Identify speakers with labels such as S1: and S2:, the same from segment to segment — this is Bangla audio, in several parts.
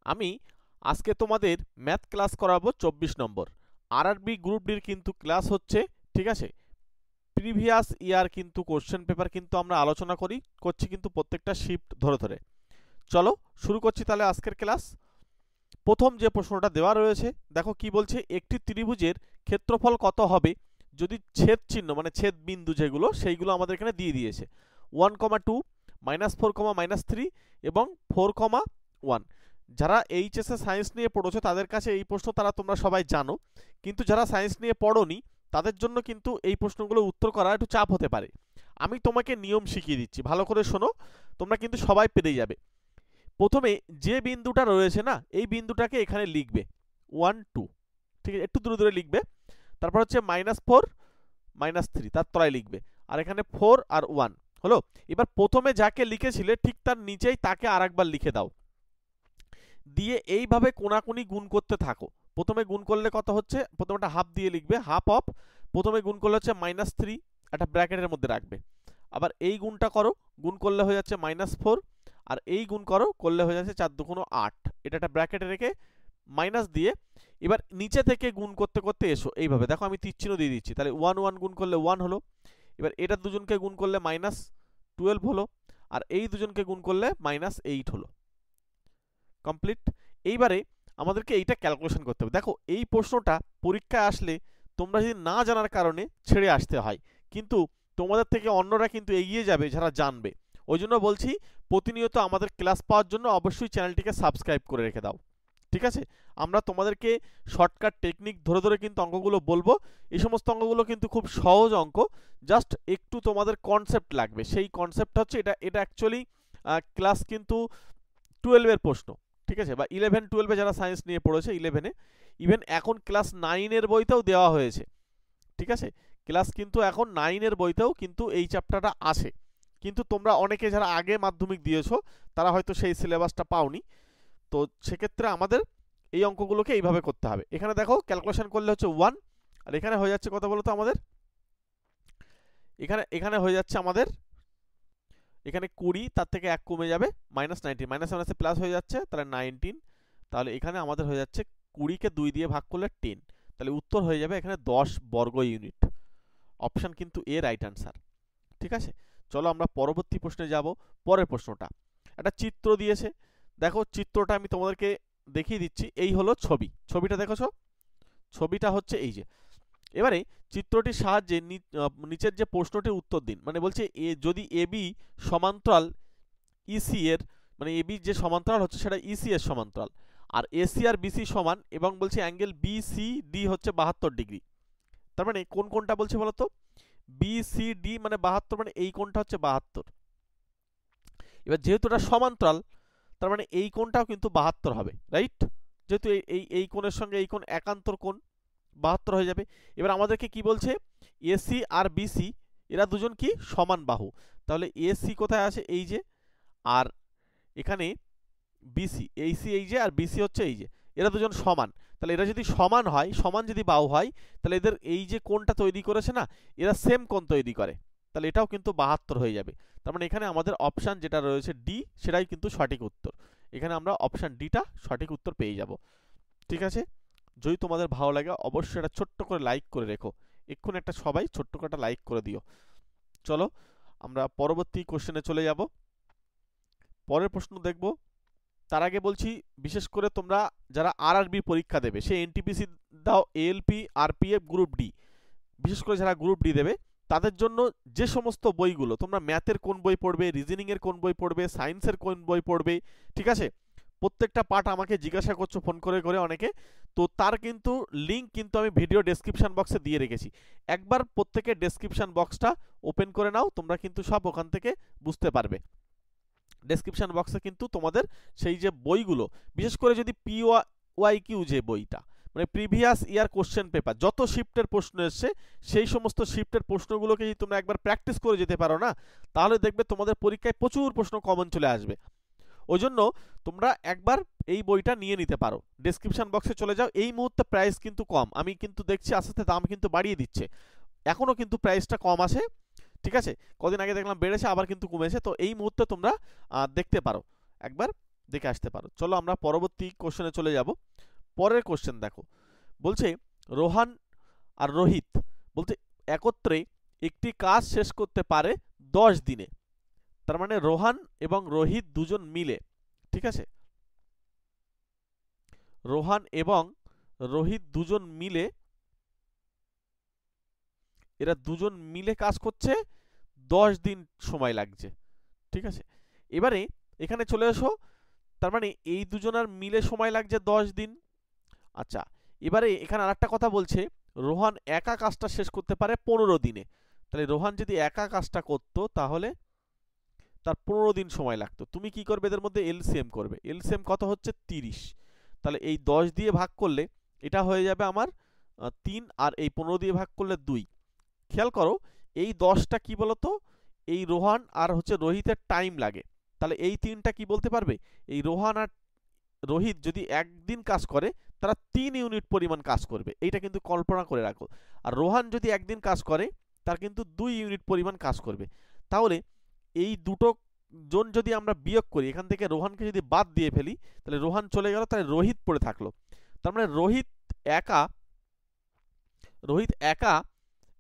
S1: আমি আজকে তোমাদের ম্যাথ ক্লাস করাবো 24 নম্বর। আরআরবি গ্রুপ ডির কিন্তু ক্লাস হচ্ছে, ঠিক আছে। প্রিভিয়াস ইয়ার কিন্তু কোশ্চেন পেপার কিন্তু আমরা আলোচনা করছি কিন্তু প্রত্যেকটা শিফট ধরে ধরে। চলো শুরু করছি তাহলে আজকের ক্লাস। প্রথম যে প্রশ্নটা দেওয়া রয়েছে, দেখো কি বলছে, একটি ত্রিভুজের ক্ষেত্রফল কত হবে যদি ছেদ চিহ্ন মানে ছেদ বিন্দু যেগুলো সেইগুলো আমাদের এখানে দিয়ে দিয়েছে 1,2, -4, -3 এবং 4,1। যারা এইচএসএ সায়েন্স নিয়ে পড়েছো তাদের কাছে এই প্রশ্ন তোমরা সবাই জানো, কিন্তু যারা সায়েন্স নিয়ে পড়োনি তাদের জন্য কিন্তু এই প্রশ্নগুলো উত্তর করা একটু চাপ হতে পারে। আমি তোমাকে নিয়ম শিখিয়ে দিচ্ছি, ভালো করে শোনো, তোমরা কিন্তু সবাই পেরে যাবে। প্রথমে যে বিন্দুটা রয়েছে না, এই বিন্দুটাকে এখানে লিখবে 1 2, ঠিক আছে, একটু দূরে দূরে লিখবে। তারপর হচ্ছে -4 -3 তার তলায় লিখবে, আর এখানে 4 আর 1 হলো। এবার প্রথমে যাকে লিখেছিলে ঠিক তার নিচেই তাকে আরেকবার লিখে দাও, দিয়ে এইভাবে কোনাকুনি গুণ করতে থাকো। প্রথমে গুণ করলে কত হচ্ছে, প্রথমে একটা হাফ দিয়ে লিখবে, হাফ অফ, প্রথমে গুণ করলে হচ্ছে -3, একটা ব্র্যাকেটের মধ্যে রাখবে। আবার এই গুণটা করো, গুণ করলে হয়ে যাচ্ছে -4, আর এই গুণ করলে হয়ে যাচ্ছে 4 2 8, এটা একটা ব্র্যাকেটে রেখে মাইনাস দিয়ে এবার নিচে থেকে গুণ করতে করতে এসো। এইভাবে দেখো আমি তীর চিহ্ন দিয়ে দিচ্ছি, তাহলে 1 1 গুণ করলে 1 হলো। এবার এটা দুজনকে গুণ করলে -12 হলো, আর এই দুজনকে গুণ করলে -8 হলো। কমপ্লিট। এইবারে আমাদেরকে এইটা ক্যালকুলেশন করতে হবে। দেখো এই প্রশ্নটা পরীক্ষায় আসলে তোমরা যদি না জানার কারণে ছেড়ে আসতে হয়, কিন্তু তোমাদের থেকে অন্যরা কিন্তু এগিয়ে যাবে যারা জানবে। ওই জন্য বলছি, প্রতিনিয়ত আমাদের ক্লাস পাওয়ার জন্য অবশ্যই চ্যানেলটিকে সাবস্ক্রাইব করে রেখে দাও, ঠিক আছে। আমরা তোমাদেরকে শর্টকাট টেকনিক ধরে ধরে কিন্তু অঙ্কগুলো বলবো। এই সমস্ত অঙ্কগুলো কিন্তু খুব সহজ অঙ্ক, জাস্ট একটু তোমাদের কনসেপ্ট লাগবে। সেই কনসেপ্ট হচ্ছে এটা এটা অ্যাকচুয়ালি ক্লাস কিন্তু 12 এর প্রশ্ন, ঠিক আছে, বা 11 12 যারা সায়েন্স নিয়ে পড়েছে 11-এ, ইভেন এখন ক্লাস 9 এর বইতেও দেওয়া হয়েছে, ঠিক আছে। ক্লাস কিন্তু এখন 9 এর বইতেও কিন্তু এই চ্যাপ্টারটা আছে, কিন্তু তোমরা অনেকে যারা আগে মাধ্যমিক দিয়েছো তারা হয়তো সেই সিলেবাসটা পাওনি। তো সেক্ষেত্রে আমাদের এই অঙ্কগুলোকে এইভাবে করতে হবে। এখানে দেখো ক্যালকুলেশন করলে হচ্ছে 1, আর এখানে হয়ে যাচ্ছে কত বলো তো আমাদের, এখানে এখানে হয়ে যাচ্ছে আমাদের এখানে 20, তার থেকে 1 কমে যাবে -19, মাইনাস মাইনাসে প্লাস হয়ে যাচ্ছে, তাহলে 19। তাহলে এখানে আমাদের হয়ে যাচ্ছে 20 কে 2 দিয়ে ভাগ করলে 10, তাহলে উত্তর হয়ে যাবে এখানে 10 বর্গ ইউনিট। অপশন কিন্তু এ রাইট অ্যান্সার, ঠিক আছে। চলো আমরা পরবর্তী প্রশ্নে যাব। পরের প্রশ্নটা একটা চিত্র দিয়েছে, দেখো চিত্রটা আমি তোমাদেরকে দেখিয়ে দিচ্ছি। এই হলো ছবি, ছবিটা দেখেছো, ছবিটা হচ্ছে এই যে। এবারে চিত্রটির সাহায্যে নিচের যে প্রশ্নটির উত্তর দিন। মানে বলছে যদি এবি সমান্তরাল ইসি এর, মানে এবি যে সমান্তরাল হচ্ছে সেটা ইসি এর সমান্তরাল, আর এসি আর বিসি সমান, এবং বলছে অ্যাঙ্গেল বিসিডি হচ্ছে 72 ডিগ্রি। তার মানে কোন কোনটা বলছে বলতো, বিসিডি মানে 72, মানে এই কোণটা হচ্ছে 72। এবার যেহেতু এটা সমান্তরাল, তার মানে এই কোণটাও কিন্তু 72 হবে, রাইট। যেহেতু এই কোণের সঙ্গে এই কোণ একান্তর কোণ, 72 হয়ে যাবে। এবার আমাদেরকে কি বলছে, এসি আর বিসি এরা দুজন কি সমান বাহু, তাহলে এসি কোথায় আছে, এই যে, আর এখানে বিসি, এইসি এই যে, আর বিসি হচ্ছে এই যে, এরা দুজন সমান। তাহলে এরা যদি সমান হয়, সমান যদি বাহু হয়, তাহলে এদের এই যে কোণটা তৈরি করেছে না, এরা সেম কোণ তৈরি করে, তাহলে এটাও কিন্তু 72 হয়ে যাবে। তার মানে এখানে আমাদের অপশান যেটা রয়েছে ডি, সেটাই কিন্তু সঠিক উত্তর। এখানে আমরা অপশান ডিটা সঠিক উত্তর পেয়ে যাব, ঠিক আছে। যদি তোমাদের ভালো লাগে অবশ্যই একটা ছোট্ট করে লাইক করে রেখো, এক্ষুনি একটা সবাই ছোট্ট করে একটা লাইক করে দিও। চলো আমরা পরবর্তী কোশ্চেনে চলে যাব, পরের প্রশ্ন দেখব। তার আগে বলছি, বিশেষ করে তোমরা যারা আরআরবি পরীক্ষা দেবে, সে এনটিপিসি দাও, এএলপি, আরপিএফ, গ্রুপ ডি, বিশেষ করে যারা গ্রুপ ডি দেবে তাদের জন্য যে সমস্ত বইগুলো, তোমরা ম্যাথের কোন বই পড়বে, রিজনিং এর কোন বই পড়বে, সায়েন্সের কোন বই পড়বে, ঠিক আছে, প্রত্যেকটা পার্ট আমাকে জিজ্ঞাসা করছো ফোন করে করে অনেকে। তো তার কিন্তু লিঙ্ক কিন্তু আমি ভিডিও ডেসক্রিপশন বক্সে দিয়ে রেখেছি। একবার প্রত্যেকের ডেসক্রিপশন বক্সটা ওপেন করে নাও, তোমরা কিন্তু সব ওখান থেকে বুঝতে পারবে। ডেসক্রিপশন বক্সে কিন্তু তোমাদের সেই যে বইগুলো, বিশেষ করে যদি পিওয়াইকিউ যে বইটা, মানে প্রিভিয়াস ইয়ার কোশ্চেন পেপার, যত শিফটের প্রশ্ন এসছে সেই সমস্ত শিফটের প্রশ্নগুলোকে যদি তোমরা একবার প্র্যাকটিস করে যেতে পারো না, তাহলে দেখবে তোমাদের পরীক্ষায় প্রচুর প্রশ্ন কমন চলে আসবে। ওই জন্য তোমরা একবার এই বইটা নিয়ে নিতে পারো, ডেসক্রিপশন বক্সে চলে যাও। এই মুহূর্তে প্রাইস কিন্তু কম, আমি কিন্তু দেখছি আস্তে আস্তে দাম কিন্তু বাড়িয়ে দিচ্ছে, এখনো কিন্তু প্রাইসটা কম আছে, ঠিক আছে। কদিন আগে দেখলাম বেড়েছে, আবার কিন্তু কমেছে। তো এই মুহূর্তে তোমরা দেখতে পারো একবার দেখে আসতে পারো। চলো আমরা পরবর্তী কোশ্চেনে চলে যাব। পরের কোশ্চেন দেখো, বলছে রোহান আর রোহিত বলতে একত্রে একটি কাজ শেষ করতে পারে 10 দিনে। তার মানে রোহান এবং রোহিত দুজন মিলে, ঠিক আছে, রোহান এবং রোহিত দুজন মিলে, এরা দুজন মিলে কাজ করছে, 10 দিন সময় লাগছে, ঠিক আছে। এবারে এখানে চলে এসো, তার মানে এই দুজনার মিলে সময় লাগছে 10 দিন। আচ্ছা, এবারে এখানে আরেকটা কথা বলছে, রোহান একা কাজটা শেষ করতে পারে 15 দিনে। তাহলে রোহান যদি একা কাজটা করতো তাহলে তার 15 দিন সময় লাগতো। তুমি কি করবে, এদের মধ্যে এলসিএম করবে। এলসিএম কত হচ্ছে 30। তাহলে এই 10 দিয়ে ভাগ করলে এটা হয়ে যাবে আমার 3, আর এই 15 দিয়ে ভাগ করলে 2। খেয়াল করো এই 10টা কি বলতো, এই রোহান আর হচ্ছে রোহিতের টাইম লাগে। তাহলে এই 3টা কি বলতে পারবে, এই রোহান আর রোহিত যদি একদিন কাজ করে তারা 3 ইউনিট পরিমাণ কাজ করবে, এইটা কিন্তু কল্পনা করে রাখো। আর রোহান যদি একদিন কাজ করে তার কিন্তু 2 ইউনিট পরিমাণ কাজ করবে। তাহলে এই দুটো জন যদি আমরা বিয়োগ করি, এখান থেকে রোহানকে যদি বাদ দিয়ে ফেলি, তাহলে রোহান চলে গেল, তাহলে রোহিত পড়ে থাকলো। তার মানে রোহিত একা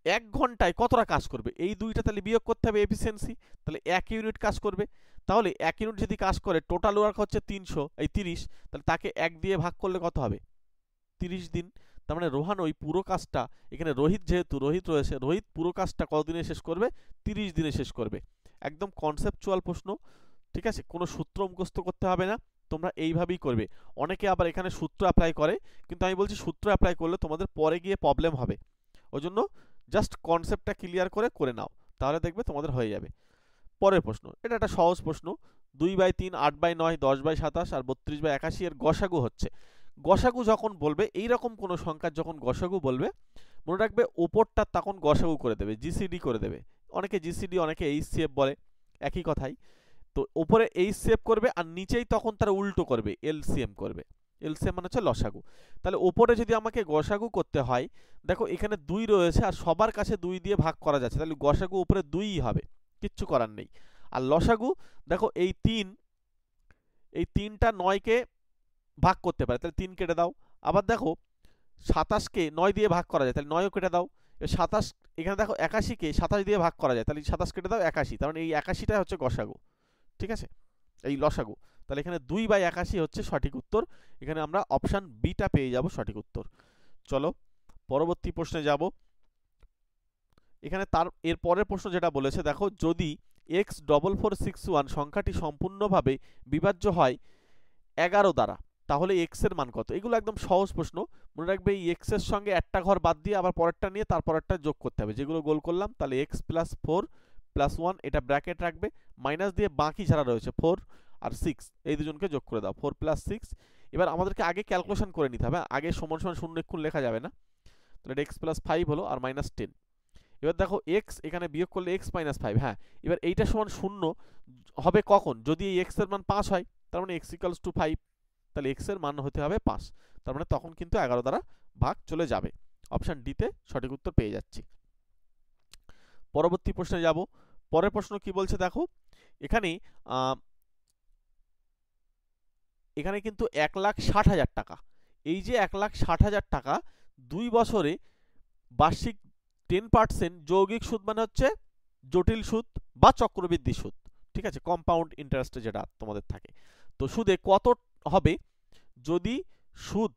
S1: 1 ঘন্টায় কতটা কাজ করবে, এই দুইটা তাহলে বিয়োগ করতে হবে এফিসিয়েন্সি। তাহলে 1 ইউনিট কাজ করবে। তাহলে 1 ইউনিট যদি কাজ করে, টোটাল ওয়ার্ক হচ্ছে 30, তাহলে তাকে 1 দিয়ে ভাগ করলে কত হবে, 30 দিন। তার মানে রোহান ওই পুরো কাজটা, এখানে রোহিত যেহেতু রোহিত রয়েছে, রোহিত পুরো কাজটা কতদিনে শেষ করবে, 30 দিনে শেষ করবে। একদম কনসেপচুয়াল প্রশ্ন, ঠিক আছে, কোনো সূত্র মুখস্থ করতে হবে না, তোমরা এইভাবেই করবে। অনেকে আবার এখানে সূত্র অ্যাপ্লাই করে, কিন্তু আমি বলছি সূত্র অ্যাপ্লাই করলে তোমাদের পরে গিয়ে প্রবলেম হবে। ওই জন্য জাস্ট কনসেপ্টটা ক্লিয়ার করে নাও, তাহলে দেখবে তোমাদের হয়ে যাবে। পরের প্রশ্ন, এটা একটা সহজ প্রশ্ন। 2/3, 8/9, 10/27 আর 32/81 এর গসাগু হচ্ছে। গসাগু যখন বলবে, এইরকম কোনো সংখ্যার যখন গসাগু বলবে, মনে রাখবে ওপরটা তখন গসাগু করে দেবে, জিসিডি করে দেবে। অনেকে জিসিডি, অনেকে এইচসিএফ বলে, একই কথাই। তো উপরে এইচসিএফ করবে আর নিচেই তখন তারা উল্টো করবে, এলসিএম করবে। এলসিএম মানে হচ্ছে লসাগু। তাহলে ওপরে যদি আমাকে গসাগু করতে হয়, দেখো এখানে 2 রয়েছে আর সবার কাছে 2 দিয়ে ভাগ করা যাচ্ছে, তাহলে গসাগু উপরে 2ই হবে, কিচ্ছু করার নেই। আর লসাগু দেখো এই 3টা 9কে ভাগ করতে পারে, তাহলে 3 কেটে দাও। আবার দেখো 27কে 9 দিয়ে ভাগ করা যায়, তাহলে 9ও কেটে দাও। 27, এখানে দেখো 81কে 27 দিয়ে ভাগ করা যায়, তাহলে 27 কেটে দাও, 81। তার মানে এই 81টাই হচ্ছে গসাগু, ঠিক আছে, এই লসাগু। তাহলে এখানে 2/81 হচ্ছে সঠিক উত্তর। এখানে আমরা অপশন বিটা পেয়ে যাব সঠিক উত্তর। চলো পরবর্তী প্রশ্নে যাব। এখানে তার এর পরের প্রশ্ন যেটা বলেছে, দেখো যদি x4461 সংখ্যাটি সম্পূর্ণভাবে বিভাজ্য হয় 11 দ্বারা, তাহলে x এর মান কত। এগুলো একদম সহজ প্রশ্ন, মনে রাখবে এই x এর সঙ্গে একটা ঘর বাদ দিয়ে আবার পরেরটা নিয়ে তারপরেরটা যোগ করতে হবে, যেগুলো গোল করলাম। তাহলে x + 4 + 1, এটা ব্র্যাকেট রাখবে, মাইনাস দিয়ে বাকি যারা রয়েছে 4 আর 6, এই দুজনকে যোগ করে দাও, 4 + 6। এবার আমাদেরকে আগে ক্যালকুলেশন করে নিতে হবে, আগে সমান সমান শূন্য এক্ষুন লেখা যাবে না। তাহলে x + 5 হলো আর -10। এবার দেখো x এখানে বিয়োগ করলে x - 5, হ্যাঁ। এবার এইটা সমান 0 হবে কখন, যদি এই x এর মান 5 হয়, তার মানে x = 5, তাহলে x এর মান হতে হবে 5। তার মানে তখন কিন্তু 11 দ্বারা ভাগ চলে যাবে। অপশন ডি তে সঠিক উত্তর পেয়ে যাচ্ছি। পরবর্তী প্রশ্নে যাব। পরের প্রশ্ন কি বলছে দেখো, এখানে এখানে কিন্তু 1,60,000 টাকা, এই যে 1,60,000 টাকা 2 বছরে বার্ষিক 10% যৌগিক সুদ, মানে হচ্ছে জটিল সুদ বা চক্রবৃদ্ধি সুদ, ঠিক আছে, কম্পাউন্ড ইন্টারেস্টে যেটা তোমাদের থাকে। তো সুদে কত হবে যদি সুদ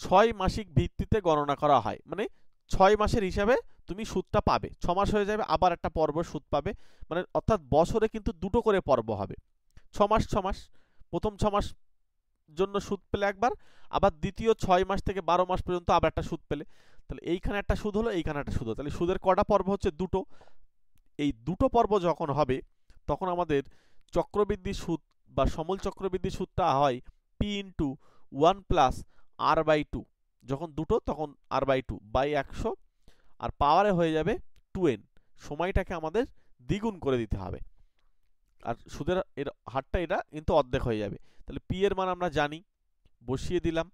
S1: 6 মাসিক ভিত্তিতে গণনা করা হয়, মানে 6 মাসের হিসাবে তুমি সুদটা পাবে, 6 মাস হয়ে যাবে আবার একটা পর্ব সুদ পাবে, মানে অর্থাৎ বছরে কিন্তু দুটো করে পর্ব হবে, 6 মাস 6 মাস, প্রথম 6 মাস জন্য সুদ পেলে একবার, আবার দ্বিতীয় 6 মাস থেকে 12 মাস পর্যন্ত আবার একটা সুদ পেলে। তাহলে এইখানে একটা সুদ হলো, এইখানে একটা সুদ হলো, তাহলে সুদের কটা পর্ব হচ্ছে, দুটো। এই দুটো পর্ব যখন হবে তখন আমাদের চক্রবৃদ্ধি সুদ বা সমল চক্রবৃদ্ধি সুদটা হয় p * 1 + r/2, যখন দুটো তখন r/2 / 100, আর পাওয়ারে হয়ে যাবে 2n। সময়টাকে আমাদের দ্বিগুণ করে দিতে হবে, আর সুদের এর হারটা এটা কিন্তু অর্ধেক হয়ে যাবে। তাহলে p এর মান আমরা জানি, বসিয়ে দিলাম,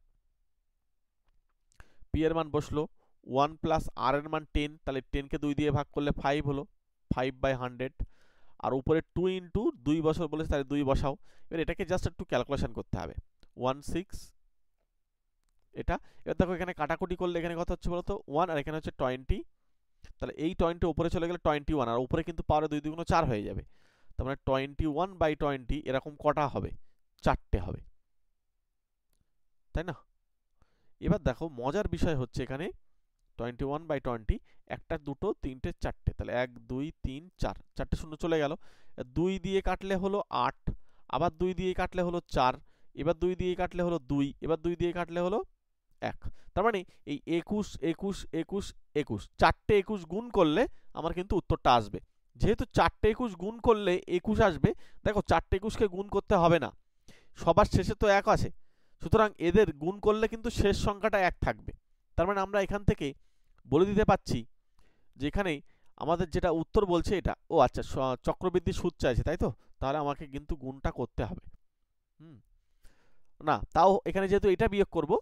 S1: p এর মান বসলো, 1 + r এর মান 10, তাহলে 10 কে 2 দিয়ে ভাগ করলে 5 হলো, 5/100। আর উপরে 2 ইন্টু 2 বছর বলেছে, তাহলে 2 বসাও। এবার এটাকে জাস্ট একটু ক্যালকুলেশন করতে হবে। 16 এটা। এবার দেখো এখানে কাটাকুটি করলে এখানে কত হচ্ছে বলতো 1, আর এখানে হচ্ছে 20। তাহলে এই 20 উপরে চলে গেলে 21, আর উপরে কিন্তু পাওয়ারে 2 2 4 হয়ে যাবে। তার মানে 21/20 এরকম কটা হবে? 4টে হবে, তাই না? এবার দেখো মজার বিষয় হচ্ছে এখানে 21/20 একটা, দুটো, তিনটে, চারটে, তাহলে 1 2 3 4, চারটে শূন্য চলে গেল। 2 দিয়ে কাটলে হলো 8, আবার 2 দিয়ে কাটলে হলো 4, এবার 2 দিয়ে কাটলে হলো 2, এবার 2 দিয়ে কাটলে হলো 1। তার মানে এই 21 21 21 21, চারটে 21 গুণ করলে আমার কিন্তু উত্তরটা আসবে। যেহেতু চারটে 21 গুণ করলে 21 আসবে, দেখো চারটে 21কে গুণ করতে হবে না, সবার শেষে তো 1 আছে, সুতরাং এদের গুণ করলে কিন্তু শেষ সংখ্যাটা 1 থাকবে। তার মানে আমরা এখান থেকে বলে দিতে পাচ্ছি যে এখানে আমাদের যেটা উত্তর বলছে এটা, ও আচ্ছা চক্রবৃদ্ধি সুদ চাইছে, তাই তো? তাহলে আমাকে কিন্তু গুণটা করতে হবে। না তাও এখানে যেহেতু এটা বিয়োগ করব,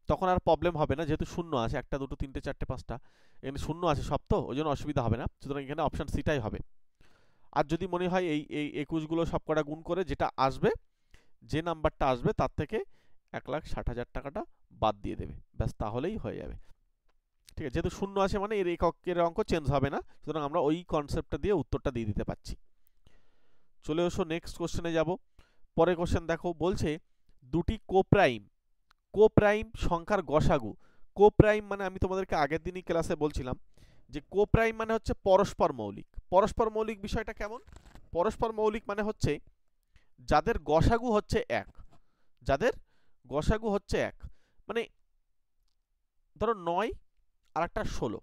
S1: তখন আর প্রবলেম হবে না, যেহেতু শূন্য আছে, 1 2 3 4 5টা, এখানে শূন্য আছে সব, তো ওই জন্য অসুবিধা হবে না। সুতরাং এখানে অপশন সিটাই হবে। আর যদি মনে হয় এই 21 গুলো সব কটা গুণ করে যেটা আসবে, যে নাম্বারটা আসবে তার থেকে 1,60,000 টাকাটা বাদ দিয়ে দেবে, ব্যাস তাহলেই হয়ে যাবে। ঠিক আছে, যেহেতু শূন্য আছে মানে এর এককের অঙ্ক চেঞ্জ হবে না, সুতরাং আমরা ওই কনসেপ্টটা দিয়ে উত্তরটা দিয়ে দিতে পারছি। চলে এসো নেক্সট কোশ্চেনে যাব। পরের কোশ্চেন দেখো, বলছে দুটি কোপ্রাইম সংখ্যার গসাগু। কোপ্রাইম মানে আমি তোমাদেরকে আগের দিনই ক্লাসে বলছিলাম যে কোপ্রাইম মানে হচ্ছে পরস্পর মৌলিক। পরস্পর মৌলিক বিষয়টা কেমন? পরস্পর মৌলিক মানে হচ্ছে যাদের গসাগু হচ্ছে 1, যাদের গসাগু হচ্ছে 1, মানে ধরো 9 আর একটা 16।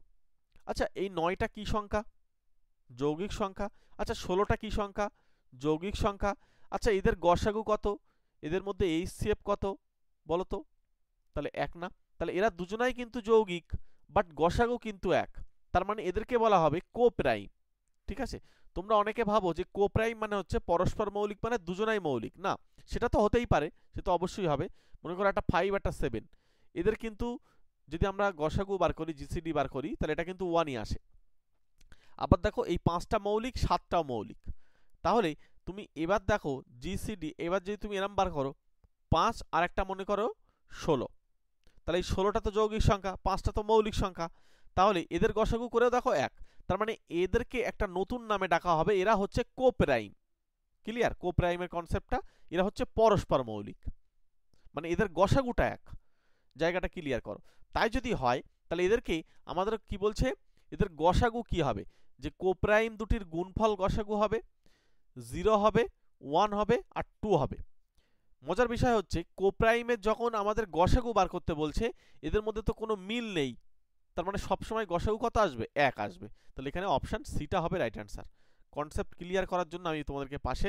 S1: আচ্ছা এই 9টা কি সংখ্যা? যৌগিক সংখ্যা। আচ্ছা 16টা কি সংখ্যা? যৌগিক সংখ্যা। আচ্ছা এদের গসাগু কত? এদের মধ্যে এইচসিএফ কত বলো তো? তাহলে 1 না? তাহলে এরা দুজনাই কিন্তু যৌগিক, বাট গসাগু কিন্তু 1। তার মানে এদেরকে বলা হবে কোপ্রাইম। ঠিক আছে, তোমরা অনেকে ভাবো যে কোপ্রাইম মানে হচ্ছে পরস্পর মৌলিক মানে দুজনাই মৌলিক। না, সেটা তো হতেই পারে, সে তো অবশ্যই হবে। মনে করো একটা 5 একটা 7, এদের কিন্তু যদি আমরা গসাগু বার করি, জিসিডি বার করি, তাহলে এটা কিন্তু 1ই আসে। আবার দেখো এই 5টা মৌলিক, 7টাও মৌলিক। তাহলে তুমি এবার দেখো জিসিডি, এবার যদি তুমি এরম বার করো 5 আর একটা মনে করো 16, তাহলে এই 16টা তো যৌগিক সংখ্যা, 5টা তো মৌলিক সংখ্যা। তাহলে এদের গসাগু করেও দেখো 1। তার মানে এদেরকে একটা নতুন নামে ডাকা হবে, এরা হচ্ছে কোপ্রাইম। ক্লিয়ার? কোপ্রাইমের কনসেপ্টটা, এরা হচ্ছে পরস্পর মৌলিক, মানে এদের গসাগুটা 1। জায়গাটা ক্লিয়ার করো। তাই যদি হয় তাহলে এদেরকে আমাদের কি বলছে, এদের গসাগু কি হবে? যে কোপ্রাইম দুটির গুণফল গসাগু হবে, 0 হবে, 1 হবে আর 2 হবে। মজার বিষয় হচ্ছে কোপ্রাইমের যখন আমাদের গসাগু বার করতে বলছে, এদের মধ্যে তো কোনো মিল নেই, তার মানে সবসময় গসাগু কত আসবে? 1 আসবে। তাহলে এখানে অপশান সিটা হবে রাইট অ্যান্সার। কনসেপ্ট ক্লিয়ার করার জন্য আমি তোমাদেরকে পাশে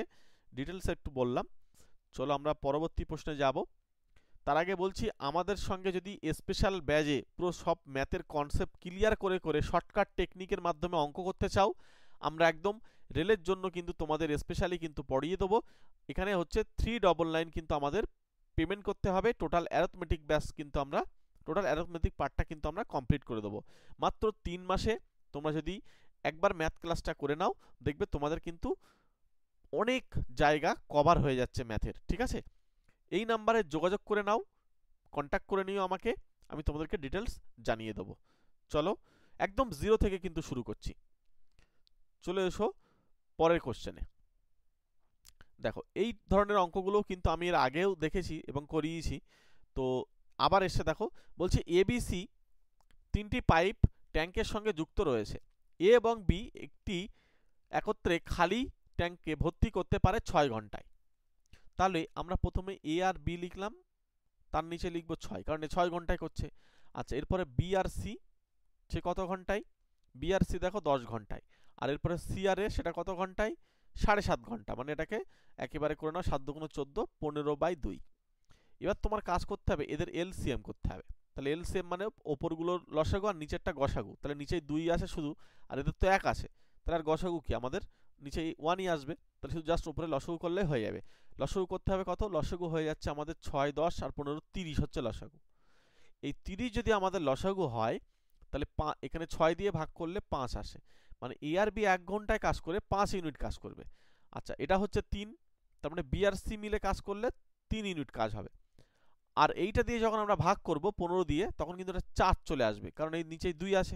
S1: ডিটেলস একটু বললাম। চলো আমরা পরবর্তী প্রশ্নে যাব। তার আগে বলছি, আমাদের সঙ্গে যদি স্পেশাল ব্যাজে পুরো সব ম্যাথের কনসেপ্ট ক্লিয়ার করে করে শর্টকাট টেকনিকের মাধ্যমে অঙ্ক করতে চাও, আমরা একদম রেলের জন্য কিন্তু তোমাদের স্পেশালি কিন্তু পড়িয়ে দেবো। এখানে হচ্ছে 399 কিন্তু আমাদের পেমেন্ট করতে হবে। টোটাল অ্যারিথমেটিক ব্যাচ কিন্তু আমরা, টোটাল অ্যারিথমেটিক পার্টটা কিন্তু আমরা কমপ্লিট করে দেবো মাত্র 3 মাসে। তোমরা যদি একবার ম্যাথ ক্লাসটা করে নাও, দেখবে তোমাদের কিন্তু অনেক জায়গা কভার হয়ে যাচ্ছে ম্যাথের। ঠিক আছে, এই নাম্বারে যোগাযোগ করে নাও, কন্ট্যাক্ট করে নিও আমাকে, আমি তোমাদেরকে ডিটেলস জানিয়ে দেবো। চলো একদম 0 থেকে কিন্তু শুরু করছি। চলে এসো পরের কোশ্চেনে। দেখো এই ধরনের অঙ্কগুলো কিন্তু আমি এর আগেও দেখেছি এবং করিয়েছি, তো আবার এসে দেখো বলছে এবিসি 3টি পাইপ ট্যাঙ্কের সঙ্গে যুক্ত রয়েছে। এ এবং বি একটি একত্রে খালি ট্যাঙ্কে ভর্তি করতে পারে 6 ঘন্টায়। তাহলে আমরা প্রথমে এ আর বি লিখলাম, তার নিচে লিখব 6, কারণ 6 ঘন্টায় করছে। আচ্ছা এরপরে বি আর সি, সে কত ঘন্টায়? বি আর সি দেখো 10 ঘন্টায়। আর এরপরে সি আর এ, সেটা কত ঘন্টায়? 7.5 ঘন্টা। মানে এটাকে একেবারে করে নাও, 7 দুগুণ 14, 15/2। এবার তোমার কাজ করতে হবে, এদের এলসিএম করতে হবে। তাহলে এলসিএম মানে ওপরগুলোর লসাগু আর নিচেরটা গসাগু। তাহলে নিচে 2 আসে শুধু, আর এদের তো 1 আসে, তাহলে আর গসাগু কি আমাদের নিচে 1ই আসবে। তাহলে শুধু জাস্ট উপরে লসাগু করলে হয়ে যাবে। লসাগু করতে হবে কত? লসাগু হয়ে যাচ্ছে আমাদের 6 10 আর 15 30 হচ্ছে লসাগু। এই 30 যদি আমাদের লসাগু হয়, তাহলে এখানে 6 দিয়ে ভাগ করলে 5 আসে। মানে এ আর বি 1 ঘন্টায় কাজ করে 5 ইউনিট কাজ করবে। আচ্ছা, এটা হচ্ছে 3, তার মানে বি আর সি মিলে কাজ করলে 3 ইউনিট কাজ হবে। আর এইটা দিয়ে যখন আমরা ভাগ করব 15 দিয়ে, তখন কিন্তু এটা 4 চলে আসবে, কারণ এই নিচেই 2 আছে।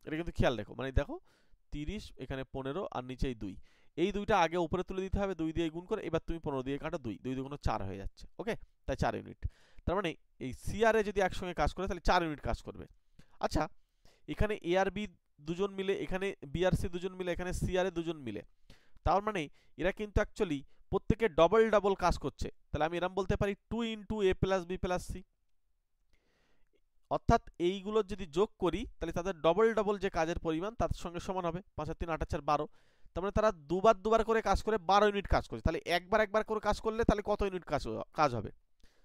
S1: এটা কিন্তু খেয়াল রেখো, মানে দেখো 30 এখানে 15 আর নিচেই 2, এই দুইটা আগে উপরে তুলে দিতে হবে, 2 দিয়ে গুণ করে, এবার তুমি 15 দিয়ে কাটো, 2 2 দুগুণ 4 হয়ে যাচ্ছে। ওকে, তাই 4 ইউনিট। তার মানে এই সি আর এ যদি একসঙ্গে কাজ করে তাহলে 4 ইউনিট কাজ করবে। আচ্ছা, এখানে এ আর বি দুজন মিলে, এখানে বি আর সি দুজন মিলে, এখানে সি আর এ দুজন মিলে, তার মানে এরা কিন্তু অ্যাকচুয়ালি প্রত্যেকে ডবল ডবল কাজ করছে। তাহলে আমি এরকম বলতে পারি 2 ইন্টু এ প্লাস বি প্লাস সি, অর্থাৎ এইগুলো যদি যোগ করি তাহলে তাদের ডবল ডবল যে কাজের পরিমাণ তার সঙ্গে সমান হবে। 5 আর 3 8 আর 4 12, তার মানে তারা দুবার দুবার করে কাজ করে 12 ইউনিট কাজ করছে। তাহলে একবার একবার করে কাজ করলে তাহলে কত ইউনিট কাজ হবে?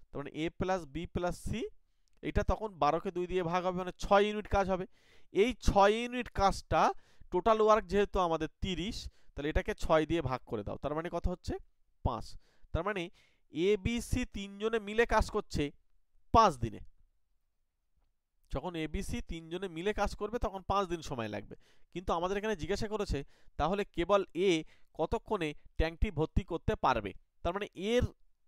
S1: তার মানে এ প্লাস বি প্লাস সি, এটা তখন 12কে 2 দিয়ে ভাগ হবে, মানে 6 ইউনিট কাজ হবে। এই 6 ইউনিট কাজটা টোটাল ওয়ার্ক যেহেতু আমাদের 30, তাহলে এটাকে 6 দিয়ে ভাগ করে দাও, তার মানে কত হচ্ছে? 5। তার মানে এ বি সি তিনজনে মিলে কাজ করছে 5 দিনে। যখন এবিসি তিনজনে মিলে কাজ করবে তখন 5 দিন সময় লাগবে। কিন্তু আমাদের এখানে জিজ্ঞাসা করেছে তাহলে কেবল এ কতক্ষণে ট্যাঙ্কটি ভর্তি করতে পারবে, তার মানে এর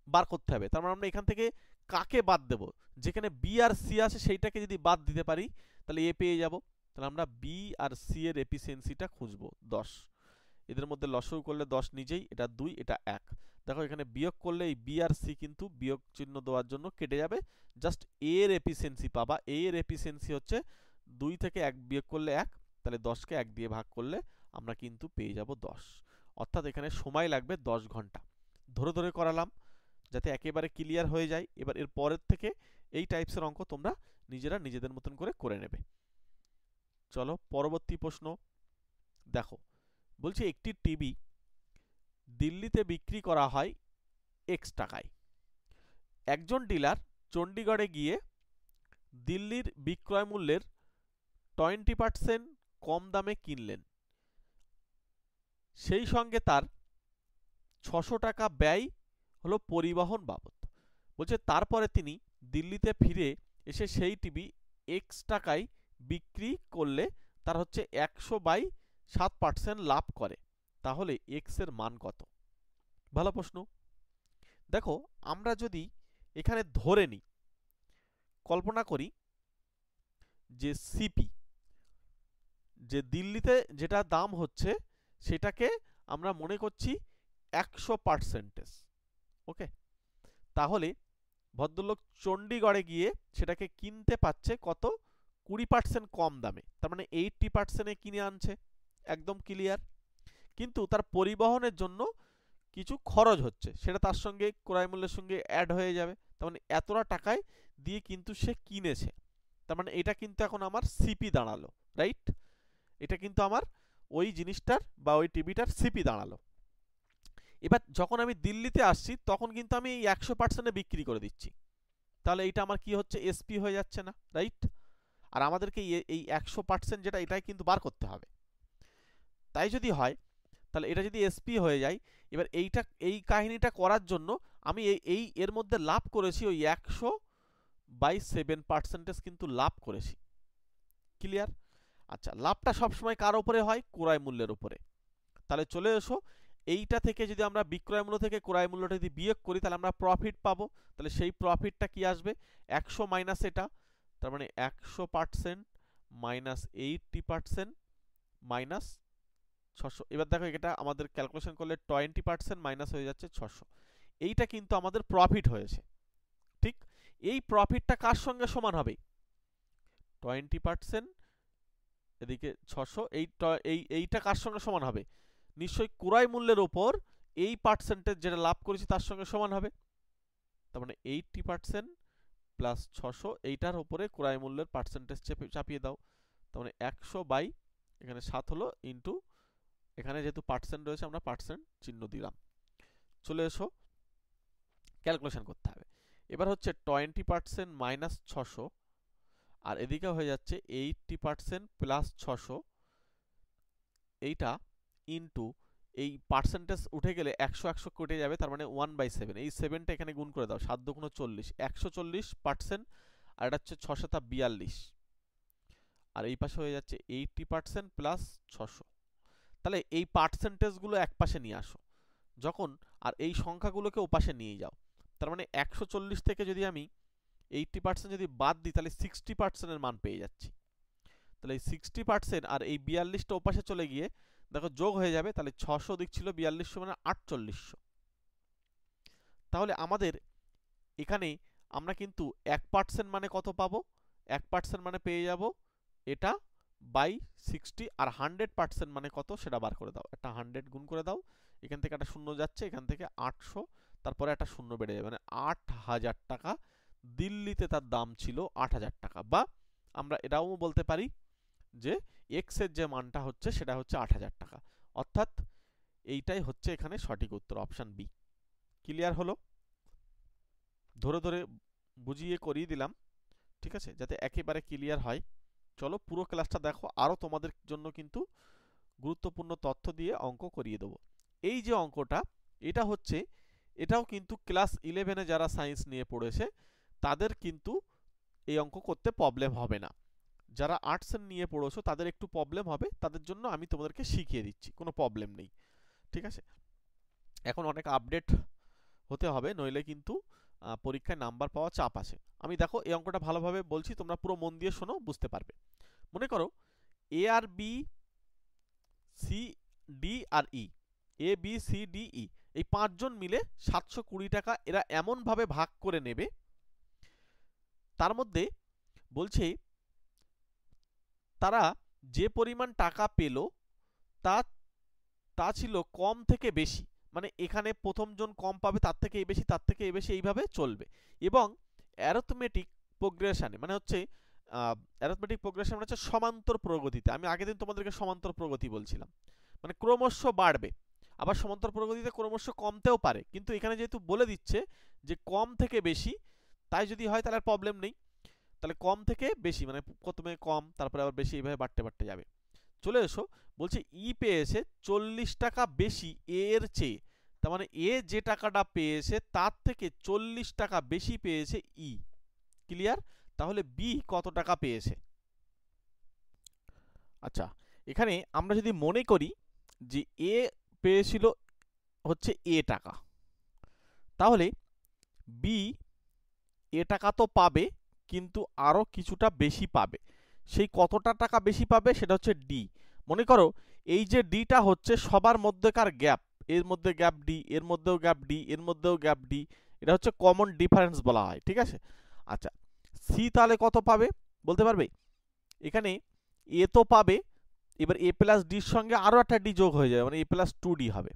S1: বার করতে হবে। তার মানে আমরা এখান থেকে কাকে বাদ দেব? যেখানে বি আর সি আছে সেইটাকে যদি বাদ দিতে পারি তাহলে এ পেয়ে যাব। তাহলে আমরা বি আর সি এর এফিসিয়েন্সিটা খুঁজবো 10। এদের মধ্যে লসাগু করলে 10 নিজেই, এটা 2 এটা 1। দেখো এখানে বিয়োগ করলে এই বি আর সি কিন্তু বিয়োগ চিহ্ন দেওয়ার জন্য কেটে যাবে, জাস্ট এ এর এফিসিয়েন্সি পাবা। এ এর এফিসিয়েন্সি হচ্ছে 2 থেকে 1 বিয়োগ করলে 1, তাহলে 10কে 1 দিয়ে ভাগ করলে আমরা কিন্তু পেয়ে যাব 10। অর্থাৎ এখানে সময় লাগবে 10 ঘন্টা। ধরে ধরে করালাম যাতে একেবারে ক্লিয়ার হয়ে যায়। এবার এর পরের থেকে এই টাইপসের অঙ্ক তোমরা নিজেরা নিজেদের মতন করে নেবে। চলো পরবর্তী প্রশ্ন দেখো। বলছি একটি টিভি দিল্লিতে বিক্রি করা হয় এক্স টাকায়। একজন ডিলার চণ্ডীগড়ে গিয়ে দিল্লির বিক্রয় মূল্যের 20% কম দামে কিনলেন, সেই সঙ্গে তার 600 টাকা ব্যয় হলো পরিবহন বাবদ। বলছে তারপরে তিনি দিল্লিতে ফিরে এসে সেই টিভি এক্স টাকায় বিক্রি করলে তার হচ্ছে 100/7% লাভ করে, তাহলে এক্স এর মান কত? ভালো প্রশ্ন। দেখো আমরা যদি এখানে ধরে নিই, কল্পনা করি যে সিপি, যে দিল্লিতে যেটা দাম হচ্ছে সেটাকে আমরা মনে করছি 100%। ওকে, তাহলে ভদ্রলোক চণ্ডীগড়ে গিয়ে সেটাকে কিনতে পাচ্ছে কত? 20% কম দামে, তার মানে 80%-এ কিনে আনছে, একদম ক্লিয়ার। কিন্তু তার পরিবহনের জন্য কিছু খরচ হচ্ছে, সেটা তার সঙ্গে ক্রয় মূল্যের সঙ্গে অ্যাড হয়ে যাবে। তার মানে এতটা টাকায় দিয়ে কিন্তু সে কিনেছে, তার মানে এটা কিন্তু এখন আমার সিপি দাঁড়ালো, রাইট? এটা কিন্তু আমার ওই জিনিসটার বা ওই টিভিটার সিপি দাঁড়ালো। এবার যখন আমি দিল্লিতে আসছি তখন কিন্তু আমি এই 100%-এ বিক্রি করে দিচ্ছি, তাহলে এইটা আমার কি হচ্ছে? এসপি হয়ে যাচ্ছে না, রাইট? আর আমাদেরকে এই 100% যেটা, এটাই কিন্তু বার করতে হবে। তাই যদি হয় তাহলে এটা যদি এসপি হয়ে যায়, এবার এই কাহিনীটা করার জন্য আমি এর মধ্যে লাভ করেছি ওই 100/7% কিন্তু লাভ করেছি। ক্লিয়ার? আচ্ছা, লাভটা সবসময় কার উপরে হয়? ক্রয় মূল্যের উপরে। তাহলে চলে এসো, এইটা থেকে যদি আমরা বিক্রয় মূল্য থেকে ক্রয় মূল্যটা যদি বিয়োগ করি তাহলে আমরা প্রফিট পাবো। তাহলে সেই প্রফিটটা কি আসবে? 100 মাইনাস এটা, তার মানে 100% মাইনাস 80% মাইনাস 600। এবার দেখো এটা আমাদের ক্যালকুলেশন করলে 20% মাইনাস হয়ে যাচ্ছে 600। এইটা কিন্তু আমাদের প্রফিট হয়েছে, ঠিক? এই প্রফিটটা কার সঙ্গে সমান হবে? 20% এদিকে 600, এইটা কার সঙ্গে সমান হবে? নিশ্চয়ই ক্রয় মূল্যের উপর এই পার্সেন্টেজ যেটা লাভ করেছি তার সঙ্গে সমান হবে। তার মানে 80% প্লাস 600, এইটার উপরে ক্রয় মূল্যের পার্সেন্টেজ চাপিয়ে দাও। তার মানে 100 বাই এখানে 7 হলো ইন্টু, এখানে যেহেতু পার্সেন্ট রয়েছে আমরা পার্সেন্ট চিহ্ন দিলাম। চলে এসো, ক্যালকুলেশন করতে হবে। এবার হচ্ছে 20% মাইনাস 600, আর এদিকে হয়ে যাচ্ছে 80% প্লাস 600, এইটা ইন্টু এই পার্সেন্টেজ উঠে গেলে 100 100 কেটে যাবে, তার মানে 1/7। এই 7টা এখানে গুণ করে দাও, 7 দুগুণ 40, 140%, আর এটা হচ্ছে 6 7 42, আর এই পাশে হয়ে যাচ্ছে 80% প্লাস 600। তাহলে এই পার্সেন্টেজগুলো এক পাশে নিয়ে আসো যখন, আর এই সংখ্যাগুলোকে ওপাশে নিয়ে যাও। তার মানে 140 থেকে যদি আমি 80% যদি বাদ দিই তাহলে 60% এর মান পেয়ে যাচ্ছি। তাহলে এই 60% আর এই 42টা ওপাশে চলে গিয়ে দেখো যোগ হয়ে যাবে, তাহলে 600 দিক ছিল 4200 মানে 4800। তাহলে আমাদের এখানে আমরা কিন্তু 1% মানে কত পাবো, 1% মানে পেয়ে যাব এটা বাই 60, আর 100% মানে কত সেটা বার করে দাও, একটা 100 গুণ করে দাও, এখান থেকে একটা শূন্য যাচ্ছে, এখান থেকে 800, তারপরে একটা শূন্য বেড়ে যাবে, মানে 8000 টাকা। দিল্লিতে তার দাম ছিল 8000 টাকা, বা আমরা এটাও বলতে পারি যে এক্স এর যে মানটা হচ্ছে সেটা হচ্ছে 8000 টাকা। অর্থাৎ এইটাই হচ্ছে এখানে সঠিক উত্তর, অপশন বি। ক্লিয়ার হলো? ধরে ধরে বুঝিয়ে করিয়ে দিলাম, ঠিক আছে, যাতে একেবারে ক্লিয়ার হয়। চলো পুরো ক্লাসটা দেখো, আরও তোমাদের জন্য কিন্তু গুরুত্বপূর্ণ তথ্য দিয়ে অঙ্ক করিয়ে দেবো। এই যে অঙ্কটা, এটা হচ্ছে, এটাও কিন্তু ক্লাস 11-এ যারা সায়েন্স নিয়ে পড়েছে তাদের কিন্তু এই অঙ্ক করতে প্রবলেম হবে না। যারা আর্টস নিয়ে পড়েছো তাদের একটু প্রবলেম হবে, তাদের জন্য আমি তোমাদেরকে শিখিয়ে দিচ্ছি, কোনো প্রবলেম নেই, ঠিক আছে। এখন অনেক আপডেট হতে হবে, নইলে কিন্তু পরীক্ষায় নাম্বার পাওয়া চাপ আছে। আমি দেখো এই অঙ্কটা ভালোভাবে বলছি, তোমরা পুরো মন দিয়ে শোনো, বুঝতে পারবে। মনে করো এ আর B, C D R E, A B C D E, এই 5 জন মিলে 720 টাকা এরা এমনভাবে ভাগ করে নেবে, তার মধ্যে বলছে তারা যে পরিমাণ টাকা পেল তা ছিল কম থেকে বেশি, মানে এখানে প্রথম জন কম পাবে, তার থেকে এই বেশি, তার থেকে এই বেশি, এইভাবে চলবে। এবং অ্যারিথমেটিক প্রোগ্রেশনে, মানে হচ্ছে অ্যারিথমেটিক প্রোগ্রেশন মানে হচ্ছে সমান্তর প্রগতিতে, আমি আগের দিন তোমাদেরকে সমান্তর প্রগতি বলছিলাম, মানে ক্রমশ বাড়বে। আবার সমান্তর প্রগতিতে ক্রমশ কমতেও পারে, কিন্তু এখানে যেহেতু বলে দিচ্ছে যে কম থেকে বেশি, তাই যদি হয় তাহলে আর প্রবলেম নেই। তাহলে কম থেকে বেশি মানে প্রথমে কম, তারপরে আবার বেশি, এইভাবে বাড়তে বাড়তে যাবে। চলে এসো, বলছে ই পেয়েছে 40 টাকা বেশি এ এর চেয়ে, তার মানে এ যে টাকাটা পেয়েছে তার থেকে 40 টাকা বেশি পেয়েছে ই। ক্লিয়ার? তাহলে বি কত টাকা পেয়েছে? আচ্ছা, এখানে আমরা যদি মনে করি যে এ পেয়েছিল হচ্ছে এ টাকা, তাহলে বি এ টাকা তো পাবে, কিন্তু আরো কিছুটা বেশি পাবে। সেই কতটা টাকা বেশি পাবে সেটা হচ্ছে ডি। মনে করো এই যে ডিটা হচ্ছে সবার মধ্যেকার গ্যাপ, এর মধ্যে গ্যাপ ডি, এর মধ্যেও গ্যাপ ডি, এর মধ্যেও গ্যাপ ডি, এটা হচ্ছে কমন ডিফারেন্স বলা হয়, ঠিক আছে। আচ্ছা, সি তাহলে কত পাবে বলতে পারবে? এখানে এ তো পাবে, এবার এ প্লাস ডির সঙ্গে আরো একটা ডি যোগ হয়ে যাবে, মানে এ প্লাস 2ডি হবে।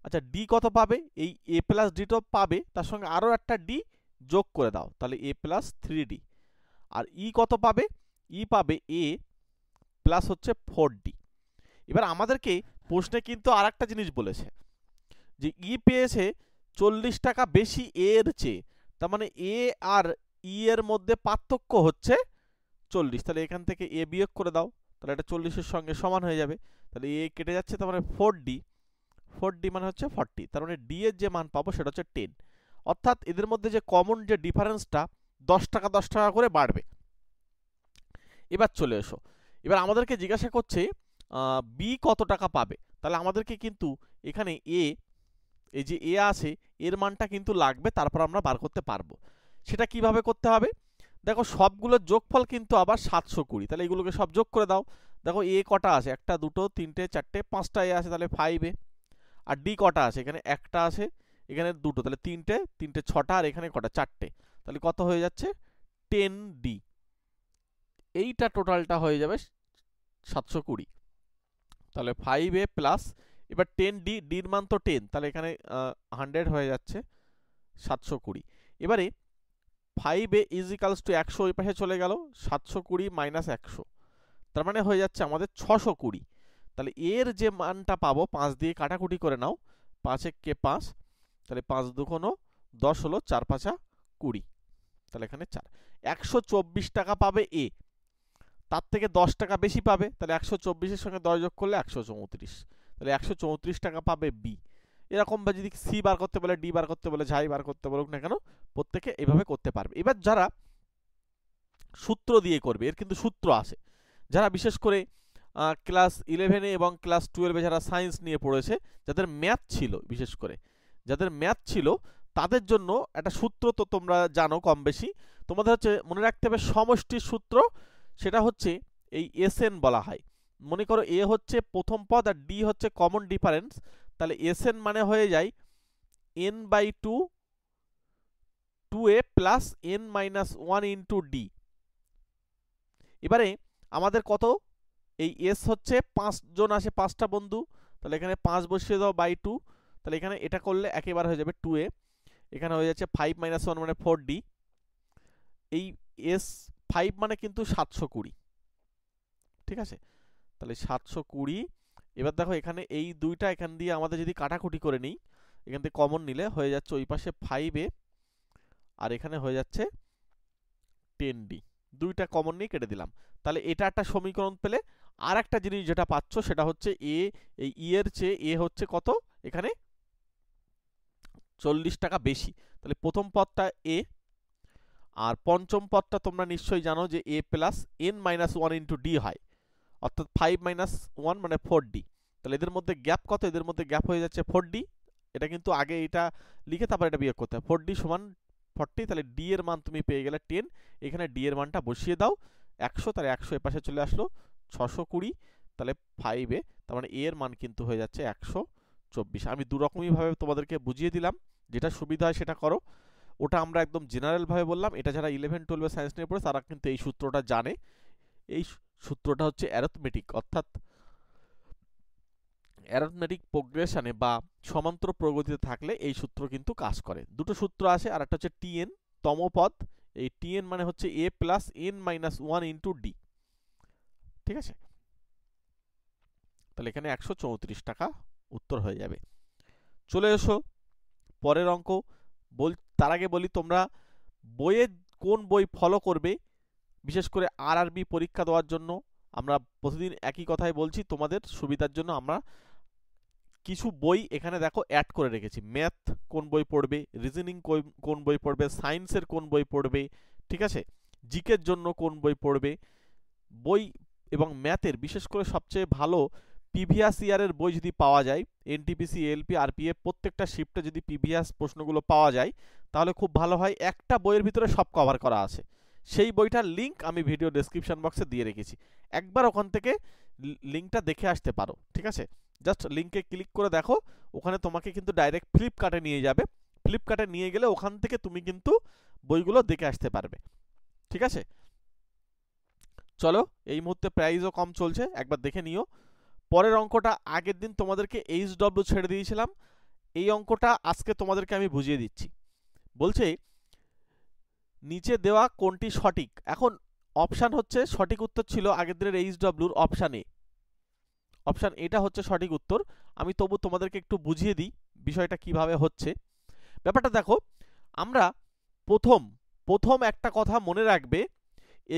S1: আচ্ছা, ডি কত পাবে? এই এ প্লাস ডি তো পাবে, তার সঙ্গে আরো একটা ডি যোগ করে দাও, তাহলে এ প্লাস 3ডি। আর ই কত পাবে? ই পাবে এ প্লাস হচ্ছে 4ডি। এবার আমাদেরকে প্রশ্নে কিন্তু আর একটা জিনিস বলেছে যে ই পেয়েছে 40 টাকা বেশি এ এর চেয়ে, তার মানে এ আর ই এর মধ্যে পার্থক্য হচ্ছে 40, তাহলে এখান থেকে এ বিয়োগ করে দাও, তাহলে এটা 40-এর সঙ্গে সমান হয়ে যাবে, তাহলে এ কেটে যাচ্ছে, তার মানে 4ডি, 4ডি মানে হচ্ছে 40, তার মানে ডি এর যে মান পাবো সেটা হচ্ছে 10। অর্থাৎ এদের মধ্যে যে কমন যে ডিফারেন্সটা 10 টাকা 10 টাকা করে বাড়বে। এবার চলে এসো, এবার আমাদেরকে জিজ্ঞাসা করছে বি কত টাকা পাবে, তাহলে আমাদেরকে কিন্তু এখানে এই যে এ আছে এর মানটা কিন্তু লাগবে, তারপর আমরা বার করতে পারবো। সেটা কিভাবে করতে হবে? দেখো সবগুলোর যোগফল কিন্তু আবার 720, তাহলে এগুলোকে সব যোগ করে দাও। দেখো এ কটা আছে, একটা দুটো তিনটে চারটে পাঁচটা এ আছে, তাহলে 5 এ। আর ডি কটা আছে? এখানে একটা আছে, এখানে দুটো, তাহলে তিনটে তিনটে 6টা, আর এখানে কটা? 4টে, তাহলে কত হয়ে যাচ্ছে? 10ডি। এইটা টোটালটা হয়ে যাবে 720। তাহলে 5a প্লাস, এবার 10ডি, ডির মান তো 10, তাহলে এখানে 100 হয়ে যাচ্ছে 720। এবারে 5a ইজ ইকালস টু 100, ওই পাশে চলে গেল, 720 মাইনাস 100, তার মানে হয়ে যাচ্ছে আমাদের 620। তাহলে এর যে মানটা পাবো, 5 দিয়ে কাটাকুটি করে নাও, 5 × 5, তাহলে 5 2 10 হলো, 4 5 20, তাহলে এখানে 4। 124 টাকা পাবে এ, তার থেকে 10 টাকা বেশি পাবে, তাহলে 124-এর সঙ্গে 10 যোগ করলে 134, তাহলে 134 টাকা পাবে বি। এরকম বা যদি সি বার করতে বলে, ডি বার করতে বলে, যাই বার করতে বলুক না কেন, প্রত্যেকে এভাবে করতে পারবে। এবার যারা সূত্র দিয়ে করবে, এর কিন্তু সূত্র আছে, যারা বিশেষ করে ক্লাস 11-এ এবং ক্লাস 12-এ যারা সায়েন্স নিয়ে পড়েছে, যাদের ম্যাথ ছিল, বিশেষ করে যাদের ম্যাথ ছিল তাদের জন্য একটা সূত্র তো তোমরা জানো কম বেশি। তোমাদের হচ্ছে মনে রাখতে হবে সমষ্টির সূত্র, সেটা হচ্ছে এই এসএন বলা হয়। মনে করো এ হচ্ছে প্রথম পদ আর ডি হচ্ছে কমন ডিফারেন্স, তাহলে এসএন মানে হয়ে যায় n/2 2a plus n-1 into D. এবারে আমাদের কত, এই এস হচ্ছে 5 জন আসে, 5টা বন্ধু, তাহলে এখানে 5 বসিয়ে দাও বাই 2, তাহলে এখানে এটা করলে একেবারে হয়ে যাবে 2a, এখানে হয়ে যাচ্ছে 5 - 1 মানে 4d। এই এস 5 মানে কিন্তু 720, ঠিক আছে, তাহলে 720। এবার দেখো এখানে এই দুইটা এখান দিয়ে আমাদের যদি কাটাকুটি করে নিই, এখান থেকে কমন নিলে হয়ে যাচ্ছে ওই পাশে 5a আর এখানে হয়ে যাচ্ছে 10d, দুইটা কমন নিয়ে কেটে দিলাম। তাহলে এটা একটা সমীকরণ পেলে। আর একটা জিনিস যেটা পাচ্ছ সেটা হচ্ছে এ, এই ই এর চেয়ে এ হচ্ছে কত, এখানে 40 টাকা বেশি, তাহলে প্রথম পদটা এ, আর পঞ্চম পদটা তোমরা নিশ্চয়ই জানো যে এ প্লাস n-1 ইন্টু ডি হয়, অর্থাৎ 5 - 1 মানে 4d। তাহলে এদের মধ্যে গ্যাপ কত, এদের মধ্যে গ্যাপ হয়ে যাচ্ছে 4d। এটা কিন্তু আগে এটা লিখে তারপর এটা বিয়োগ করতে হয়, 4d সমান 40, তাহলে ডি এর মান তুমি পেয়ে গেলে 10, এখানে ডি এর মানটা বসিয়ে দাও 100, তাহলে 100 এর পাশে চলে আসলো 620, তাহলে 5-এ, তার মানে এ এর মান কিন্তু হয়ে যাচ্ছে 124। আমি দুরকমই ভাবে তোমাদেরকে বুঝিয়ে দিলাম, যেটা সুবিধা হয় সেটা করো। ওটা আমরা একদম জেনারেল ভাবে বললাম, এটা যারা 11-12 সায়েন্স নিয়ে পড়ে তারা কিন্তু এই সূত্রটা জানে। এই সূত্রটা হচ্ছে অ্যারিথমেটিক, অর্থাৎ অ্যারিথমেটিক প্রোগ্রেশনে বা সমান্তর প্রগতিতে থাকলে এই সূত্র কিন্তু কাজ করে। দুটো সূত্র আছে, আর একটা হচ্ছে টিএন তম পদ, এই টিএন মানে হচ্ছে এ প্লাস n-1 ইন্টু ডি, ঠিক আছে। তাহলে এখানে 134 টাকা উত্তর হয়ে যাবে। চলে এসো পরের অঙ্ক। তার আগে বলি তোমরা বইয়ে কোন বই ফলো করবে, বিশেষ করে আরআরবি পরীক্ষা দেওয়ার জন্য আমরা প্রতিদিন একই কথাই বলছি, তোমাদের সুবিধার জন্য আমরা কিছু বই এখানে দেখো অ্যাড করে রেখেছি। ম্যাথ কোন বই পড়বে, রিজনিং কোন বই পড়বে, সায়েন্সের কোন বই পড়বে, ঠিক আছে, জিকের জন্য কোন বই পড়বে। বই এবং ম্যাথের বিশেষ করে সবচেয়ে ভালো প্রিভিয়াস ইয়ারের বই যদি পাওয়া যায়, এনটিপিসি, এলপি, আরপিএফ প্রত্যেকটা শিফটে যদি প্রিভিয়াস প্রশ্নগুলো পাওয়া যায় তাহলে খুব ভালো হয়। একটা বইয়ের ভিতরে সব কভার করা আছে, সেই বইটার লিঙ্ক আমি ভিডিও ডেসক্রিপশন বক্সে দিয়ে রেখেছি, একবার ওখান থেকে লিঙ্কটা দেখে আসতে পারো, ঠিক আছে। জাস্ট লিঙ্কে ক্লিক করে দেখো, ওখানে তোমাকে কিন্তু ডাইরেক্ট ফ্লিপকার্টে নিয়ে যাবে, ফ্লিপকার্টে নিয়ে গেলে ওখান থেকে তুমি কিন্তু বইগুলো দেখে আসতে পারবে, ঠিক আছে। চলো, এই মুহূর্তে প্রাইসও কম চলছে, একবার দেখে নিও। পরের অঙ্কটা আগের দিন তোমাদেরকে এইচডব্লিউ ছেড়ে দিয়েছিলাম, এই অঙ্কটা আজকে তোমাদেরকে আমি বুঝিয়ে দিচ্ছি। বলছে নিচে দেওয়া কোনটি সঠিক। এখন অপশান হচ্ছে, সঠিক উত্তর ছিল আগের দিনের এইচডব্লিউর অপশান এ, অপশান এটা হচ্ছে সঠিক উত্তর। আমি তবু তোমাদেরকে একটু বুঝিয়ে দিই বিষয়টা কিভাবে হচ্ছে। ব্যাপারটা দেখো, আমরা প্রথম একটা কথা মনে রাখবে,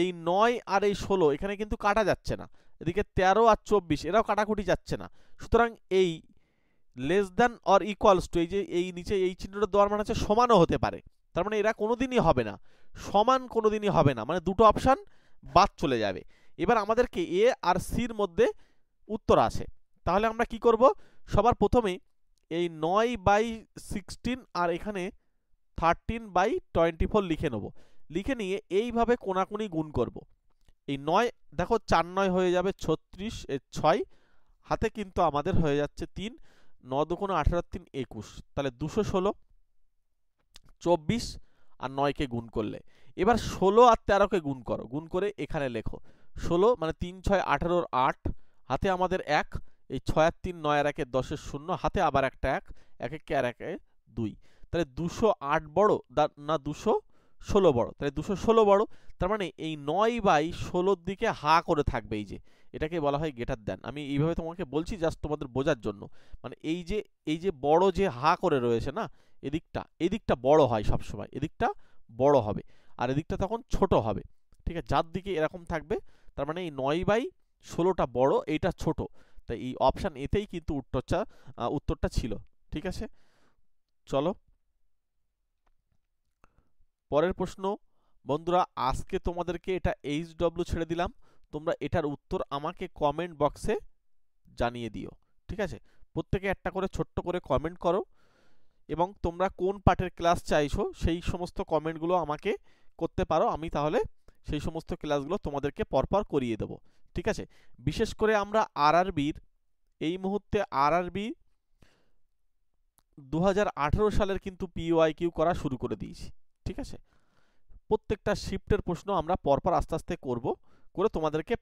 S1: এই 9 আর এই 16 এখানে কিন্তু কাটা যাচ্ছে না, এদিকে 13 আর 24 এরাও কাটাকুটি যাচ্ছে না, সুতরাং এই less than or equals to, এই যে এই নিচে এই চিহ্নটা দেওয়ার মানে হচ্ছে সমানও হতে পারে, তার মানে এরা কোনোদিনই হবে না, সমান কোনোদিনই হবে না, মানে দুটো অপশান বাদ চলে যাবে। এবার আমাদেরকে এ আর সির মধ্যে উত্তর আসে, তাহলে আমরা কি করব, সবার প্রথমে এই 9/16 আর এখানে 13/24 লিখে নেব, লিখে নিয়ে এইভাবে কোনাকুনি গুণ করব। এই 9 দেখো 4 9 হয়ে যাবে 36, 6 হাতে কিন্তু আমাদের হয়ে যাচ্ছে 3, 9 2 18 3 21, তাহলে 216, 24 আর 9 কে গুণ করলে, এবার 16 আর 13 কে গুণ করো, গুণ করে এখানে লেখো 16 মানে 3 6 18 8, হাতে আমাদের 1, এই 6 আর 3 9 আর 1 10 0, হাতে আবার একটা 1, 1 1 আর 1 2, তাহলে 208 বড় না 216 বড়, তাহলে 216 বড়, তার মানে এই 9/16 দিকে হা করে থাকবে, এই যে এটাকে বলা হয় গ্রেটার দ্যান। আমি এইভাবে তোমাকে বলছি জাস্ট তোমাদের বোঝার জন্য, মানে এই যে বড় যে হা করে রয়েছে না, এদিকটা বড় হয় সবসময়, এদিকটা বড় হবে আর এদিকটা তখন ছোট হবে, ঠিক আছে, যার দিকে এরকম থাকবে, তার মানে এই 9/16টা বড়, এইটা ছোট, তাই এই অপশান এতেই কিন্তু উত্তরটা ছিল, ঠিক আছে। চলো পরের প্রশ্ন। বন্ধুরা আজকে তোমাদেরকে এটা এইচডব্লিউ ছেড়ে দিলাম, তোমরা এটার উত্তর আমাকে কমেন্ট বক্সে জানিয়ে দিও। ঠিক আছে, প্রত্যেকে একটা করে ছোট্ট করে কমেন্ট করো এবং তোমরা কোন পার্টের ক্লাস চাইছো সেই সমস্ত কমেন্টগুলো আমাকে করতে পারো, আমি তাহলে সেই সমস্ত ক্লাসগুলো তোমাদেরকে পরপর করিয়ে দেবো। ঠিক আছে, বিশেষ করে আমরা আরআরবির এই মুহূর্তে আরআরবি 2018 সালের কিন্তু পিওয়াইকিউ করা শুরু করে দিয়েছি। ঠিক আছে, প্রত্যেকটা শিফটের প্রশ্ন আমরা পরপর আস্তে আস্তে করে তোমাদেরকে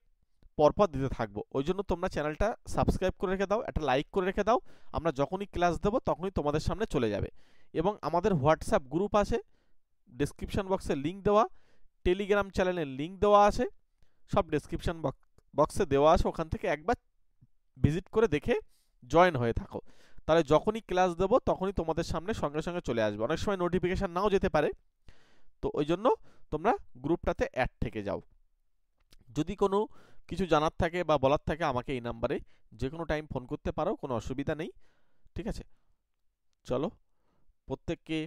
S1: পরপর দিতে থাকবো। ওই জন্য তোমরা চ্যানেলটা সাবস্ক্রাইব করে রেখে দাও, একটা লাইক করে রেখে দাও, আমরা যখনই ক্লাস দেবো তখনই তোমাদের সামনে চলে যাবে। এবং আমাদের হোয়াটসঅ্যাপ গ্রুপ আছে, ডেসক্রিপশন বক্সে লিঙ্ক দেওয়া, টেলিগ্রাম চ্যানেলের লিঙ্ক দেওয়া আছে, সব ডেসক্রিপশন বক্সে দেওয়া আছে, ওখান থেকে একবার ভিজিট করে দেখে জয়েন হয়ে থাকো, তাহলে যখনই ক্লাস দেবো তখনই তোমাদের সামনে সঙ্গে সঙ্গে চলে আসবে। অনেক সময় নোটিফিকেশান নাও যেতে পারে, তো ওই জন্য তোমরা গ্রুপটাতে অ্যাড থেকে যাও। যদি কোনো কিছু জানার থাকে বা বলার থাকে আমাকে এই নাম্বারে যে কোনো টাইম ফোন করতে পারো, কোনো অসুবিধা নেই। ঠিক আছে, চলো, প্রত্যেককে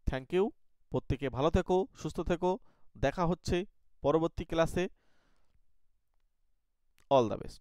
S1: থ্যাংক ইউ, প্রত্যেকে ভালো থেকো, সুস্থ থেকো, দেখা হচ্ছে পরবর্তী ক্লাসে। All the best.